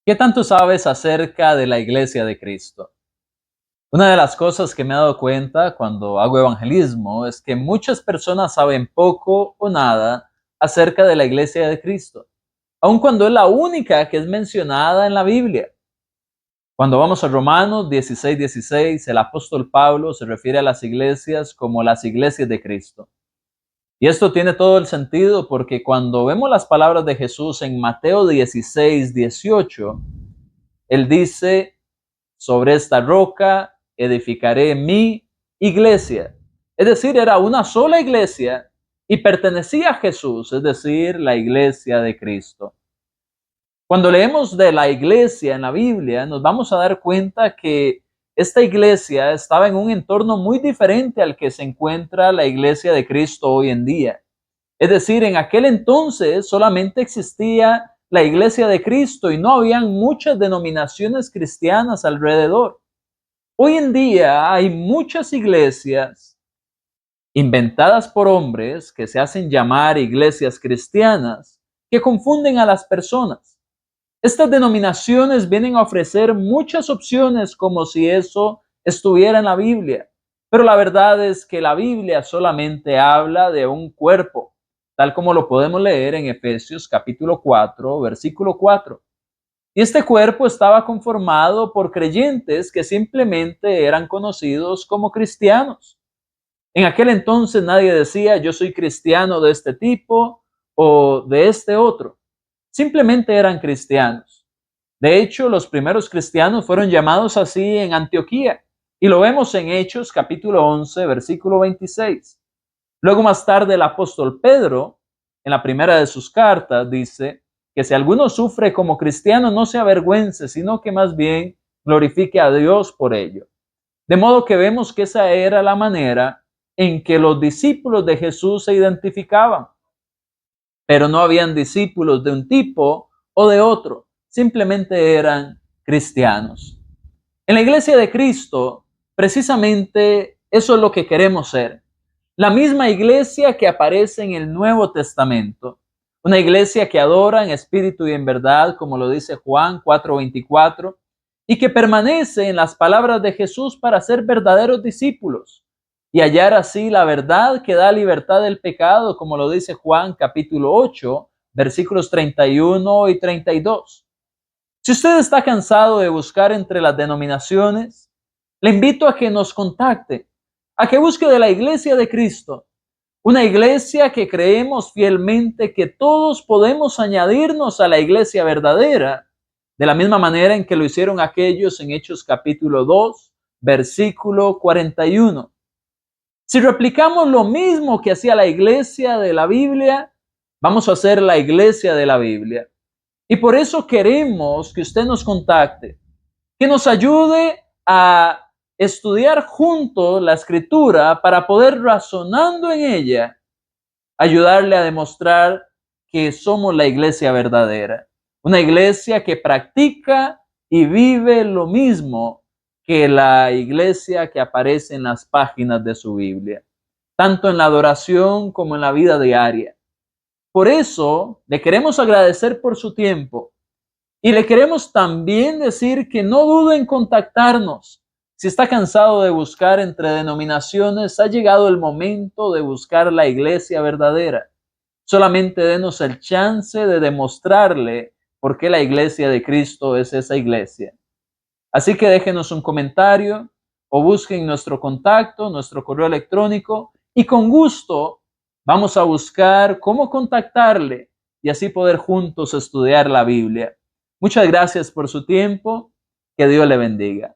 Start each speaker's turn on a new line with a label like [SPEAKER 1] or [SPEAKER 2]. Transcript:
[SPEAKER 1] ¿Qué tanto sabes acerca de la Iglesia de Cristo? Una de las cosas que me he dado cuenta cuando hago evangelismo es que muchas personas saben poco o nada acerca de la Iglesia de Cristo, aun cuando es la única que es mencionada en la Biblia. Cuando vamos a Romanos 16:16, el apóstol Pablo se refiere a las iglesias como las iglesias de Cristo. Y esto tiene todo el sentido porque cuando vemos las palabras de Jesús en Mateo 16:18, él dice: sobre esta roca edificaré mi iglesia. Es decir, era una sola iglesia y pertenecía a Jesús, es decir, la iglesia de Cristo. Cuando leemos de la iglesia en la Biblia, nos vamos a dar cuenta que esta iglesia estaba en un entorno muy diferente al que se encuentra la iglesia de Cristo hoy en día. Es decir, en aquel entonces solamente existía la iglesia de Cristo y no habían muchas denominaciones cristianas alrededor. Hoy en día hay muchas iglesias inventadas por hombres que se hacen llamar iglesias cristianas que confunden a las personas. Estas denominaciones vienen a ofrecer muchas opciones como si eso estuviera en la Biblia, pero la verdad es que la Biblia solamente habla de un cuerpo, tal como lo podemos leer en Efesios capítulo 4, versículo 4. Y este cuerpo estaba conformado por creyentes que simplemente eran conocidos como cristianos. En aquel entonces nadie decía: yo soy cristiano de este tipo o de este otro. Simplemente eran cristianos. De hecho, los primeros cristianos fueron llamados así en Antioquía, y lo vemos en Hechos capítulo 11, versículo 26. Luego, más tarde, el apóstol Pedro, en la primera de sus cartas, dice que si alguno sufre como cristiano, no se avergüence, sino que más bien glorifique a Dios por ello. De modo que vemos que esa era la manera en que los discípulos de Jesús se identificaban. Pero no habían discípulos de un tipo o de otro, simplemente eran cristianos. En la iglesia de Cristo, precisamente eso es lo que queremos ser. La misma iglesia que aparece en el Nuevo Testamento. Una iglesia que adora en espíritu y en verdad, como lo dice Juan 4:24, y que permanece en las palabras de Jesús para ser verdaderos discípulos y hallar así la verdad que da libertad del pecado, como lo dice Juan capítulo 8, versículos 31 y 32. Si usted está cansado de buscar entre las denominaciones, le invito a que nos contacte, a que busque de la iglesia de Cristo, una iglesia que creemos fielmente que todos podemos añadirnos a la iglesia verdadera, de la misma manera en que lo hicieron aquellos en Hechos capítulo 2, versículo 41. Si replicamos lo mismo que hacía la iglesia de la Biblia, vamos a hacer la iglesia de la Biblia. Y por eso queremos que usted nos contacte, que nos ayude a estudiar juntos la escritura para poder, razonando en ella, ayudarle a demostrar que somos la iglesia verdadera. Una iglesia que practica y vive lo mismo que la iglesia que aparece en las páginas de su Biblia, tanto en la adoración como en la vida diaria. Por eso le queremos agradecer por su tiempo y le queremos también decir que no dude en contactarnos. Si está cansado de buscar entre denominaciones, ha llegado el momento de buscar la iglesia verdadera. Solamente denos el chance de demostrarle por qué la iglesia de Cristo es esa iglesia. Así que déjenos un comentario o busquen nuestro contacto, nuestro correo electrónico, y con gusto vamos a buscar cómo contactarle y así poder juntos estudiar la Biblia. Muchas gracias por su tiempo. Que Dios le bendiga.